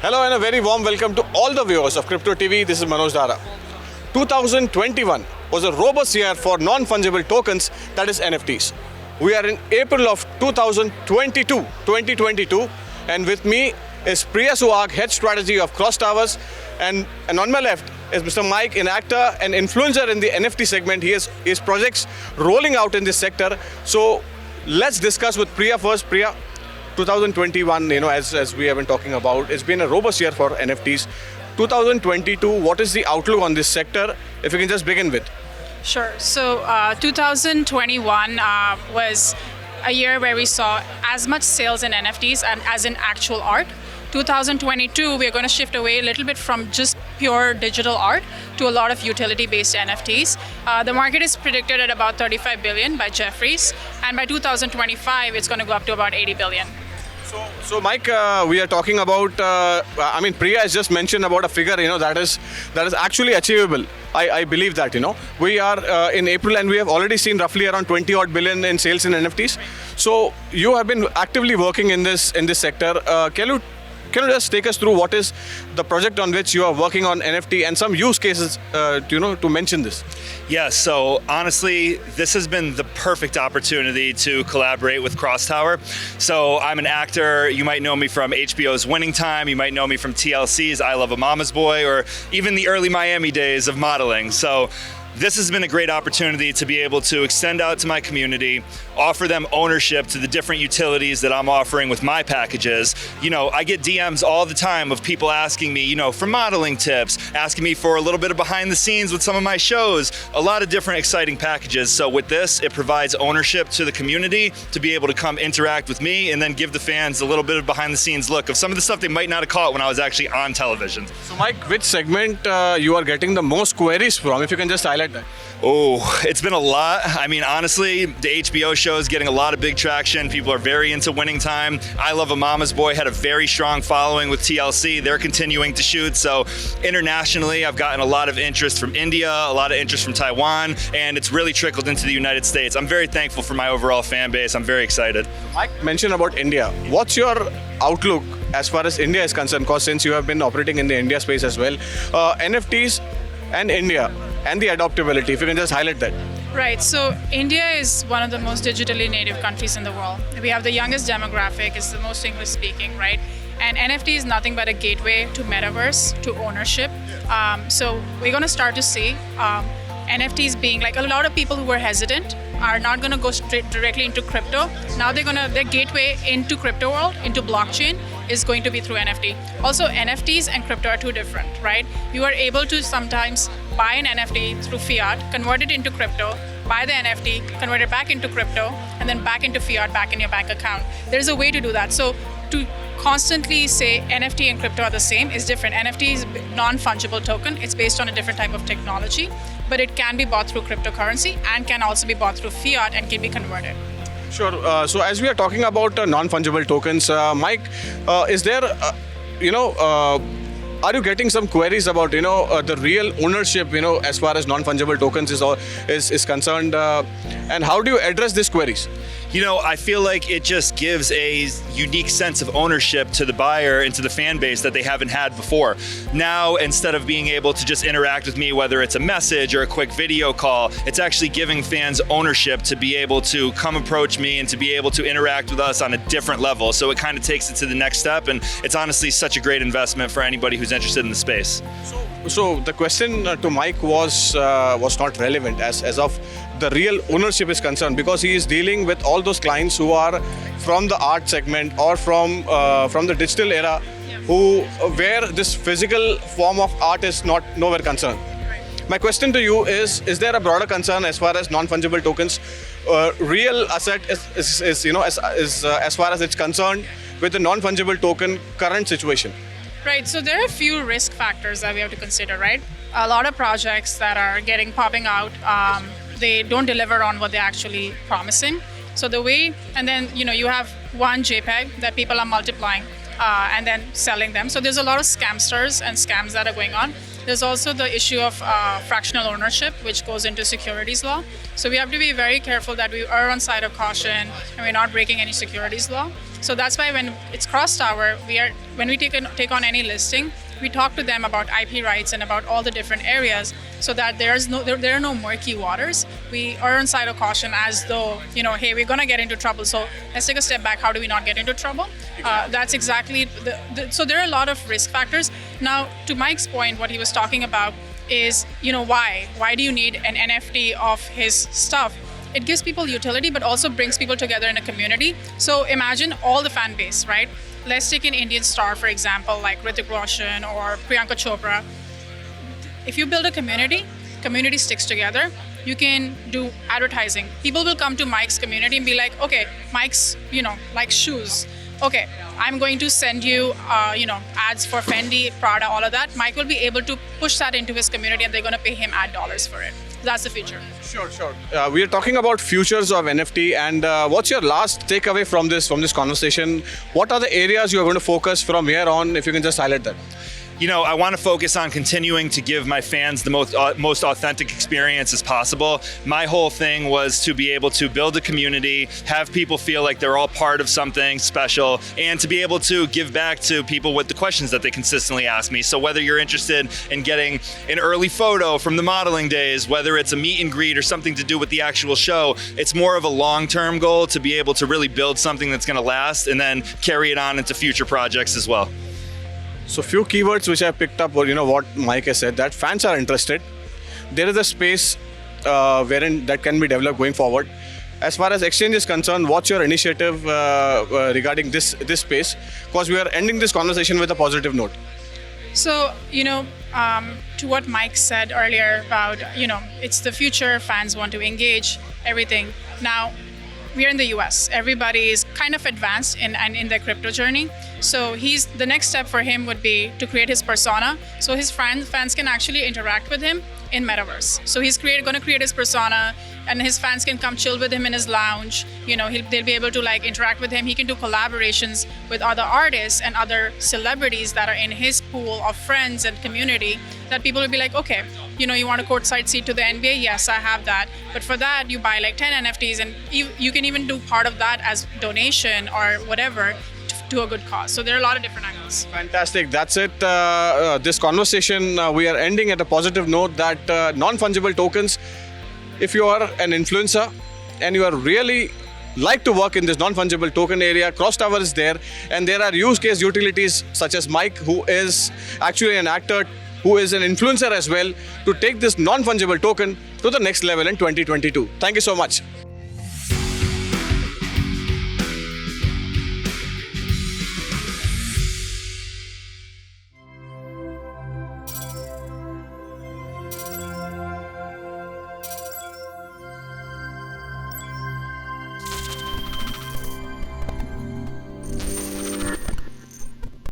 Hello and a very warm welcome to all the viewers of Crypto TV. This is Manoj Dara. 2021 was a robust year for non-fungible tokens, that is NFTs. We are in April of 2022, and with me is Priya Suhag, head strategy of CrossTowers, and on my left is Mr. Mike, an actor and influencer in the NFT segment. He has his projects rolling out in this sector. So let's discuss with Priya first. Priya, 2021, as we have been talking about, it's been a robust year for NFTs. 2022, what is the outlook on this sector? If you can just begin with. Sure. So 2021 was a year where we saw as much sales in NFTs and as in actual art. 2022, we're going to shift away a little bit from just pure digital art to a lot of utility-based NFTs. The market is predicted at about 35 billion by Jefferies, and by 2025, it's going to go up to about 80 billion. So Mike, we are talking about, Priya has just mentioned about a figure, that is actually achievable. I believe that, We are in April and we have already seen roughly around 20 odd billion in sales in NFTs. So you have been actively working in this sector. Can you just take us through what is the project on which you are working on NFT and some use cases, to mention this? Yeah, so honestly, this has been the perfect opportunity to collaborate with CrossTower. So I'm an actor. You might know me from HBO's Winning Time. You might know me from TLC's I Love a Mama's Boy, or even the early Miami days of modeling. So this has been a great opportunity to be able to extend out to my community, offer them ownership to the different utilities that I'm offering with my packages. I get DMs all the time of people asking me, for modeling tips, asking me for a little bit of behind the scenes with some of my shows, a lot of different exciting packages. So with this, it provides ownership to the community to be able to come interact with me and then give the fans a little bit of behind the scenes look of some of the stuff they might not have caught when I was actually on television. So Mike, which segment you are getting the most queries from, if you can just highlight that? Oh, it's been a lot. Honestly, the HBO show is getting a lot of big traction. People are very into Winning Time. I Love a Mama's Boy had a very strong following with TLC. They're continuing to shoot. So internationally, I've gotten a lot of interest from India, a lot of interest from Taiwan, and it's really trickled into the United States. I'm very thankful for my overall fan base. I'm very excited. Mike mentioned about India. What's your outlook as far as India is concerned? Because since you have been operating in the India space as well, NFTs and India and the adoptability, if you can just highlight that. Right. So India is one of the most digitally native countries in the world. We have the youngest demographic. It's the most English speaking, right? And NFT is nothing but a gateway to Metaverse, to ownership. So we're going to start to see NFTs being like a lot of people who were hesitant are not going to go straight directly into crypto. Now their gateway into crypto world, into blockchain, is going to be through NFT. Also, NFTs and crypto are two different, right? You are able to sometimes buy an NFT through fiat, convert it into crypto, buy the NFT, convert it back into crypto, and then back into fiat, back in your bank account. There's a way to do that. So to constantly say NFT and crypto are the same is different. NFT is non-fungible token. It's based on a different type of technology, but it can be bought through cryptocurrency and can also be bought through fiat and can be converted. Sure. So as we are talking about non-fungible tokens, Mike, is there, are you getting some queries about, the real ownership, as far as non-fungible tokens is concerned, and how do you address these queries? I feel like it just gives a unique sense of ownership to the buyer and to the fan base that they haven't had before. Now, instead of being able to just interact with me, whether it's a message or a quick video call, it's actually giving fans ownership to be able to come approach me and to be able to interact with us on a different level. So it kind of takes it to the next step, and it's honestly such a great investment for anybody who's interested in the space. So the question to Mike was not relevant as of the real ownership is concerned, because he is dealing with all those clients who are from the art segment or from the digital era, where this physical form of art is nowhere concerned. My question to you is there a broader concern as far as non-fungible tokens, real asset is as far as it's concerned with the non-fungible token current situation? Right, so there are a few risk factors that we have to consider, right? A lot of projects that are popping out, they don't deliver on what they're actually promising. So and then you have one JPEG that people are multiplying and then selling them. So there's a lot of scamsters and scams that are going on. There's also the issue of fractional ownership, which goes into securities law. So we have to be very careful that we err on side of caution and we're not breaking any securities law. So that's why when it's CrossTower, when we take on any listing, we talk to them about IP rights and about all the different areas, so that there are no murky waters. We are on side of caution as though, hey, we're gonna get into trouble. So let's take a step back. How do we not get into trouble? That's exactly so there are a lot of risk factors. Now, to Mike's point, what he was talking about is, why? Why do you need an NFT of his stuff? It gives people utility, but also brings people together in a community. So imagine all the fan base, right? Let's take an Indian star, for example, like Hrithik Roshan or Priyanka Chopra. If you build a community sticks together. You can do advertising. People will come to Mike's community and be like, okay, Mike's, like shoes. Okay, I'm going to send you, ads for Fendi, Prada, all of that. Mike will be able to push that into his community and they're going to pay him ad dollars for it. That's the future. Sure. We are talking about futures of NFT, and what's your last takeaway from this conversation? What are the areas you are going to focus from here on, if you can just highlight that? I want to focus on continuing to give my fans the most authentic experience as possible. My whole thing was to be able to build a community, have people feel like they're all part of something special, and to be able to give back to people with the questions that they consistently ask me. So whether you're interested in getting an early photo from the modeling days, whether it's a meet and greet or something to do with the actual show, it's more of a long-term goal to be able to really build something that's going to last and then carry it on into future projects as well. So few keywords which I picked up were, what Mike has said, that fans are interested. There is a space wherein that can be developed going forward. As far as exchange is concerned, what's your initiative regarding this space? Because we are ending this conversation with a positive note. So, to what Mike said earlier about, it's the future, fans want to engage, everything. Now, we are in the US. Everybody is kind of advanced in their crypto journey. So the next step for him would be to create his persona. So his fans can actually interact with him in Metaverse. So he's going to create his persona, and his fans can come chill with him in his lounge. They'll be able to interact with him. He can do collaborations with other artists and other celebrities that are in his pool of friends and community, that people will be like, okay, you want a courtside seat to the NBA? Yes, I have that. But for that, you buy 10 NFTs, and you can even do part of that as donation or whatever to a good cause. So there are a lot of different angles. Fantastic. That's it. This conversation, we are ending at a positive note that non-fungible tokens, if you are an influencer and you are really like to work in this non-fungible token area, CrossTower is there, and there are use case utilities such as Mike, who is actually an actor, who is an influencer as well, to take this non-fungible token to the next level in 2022. Thank you so much.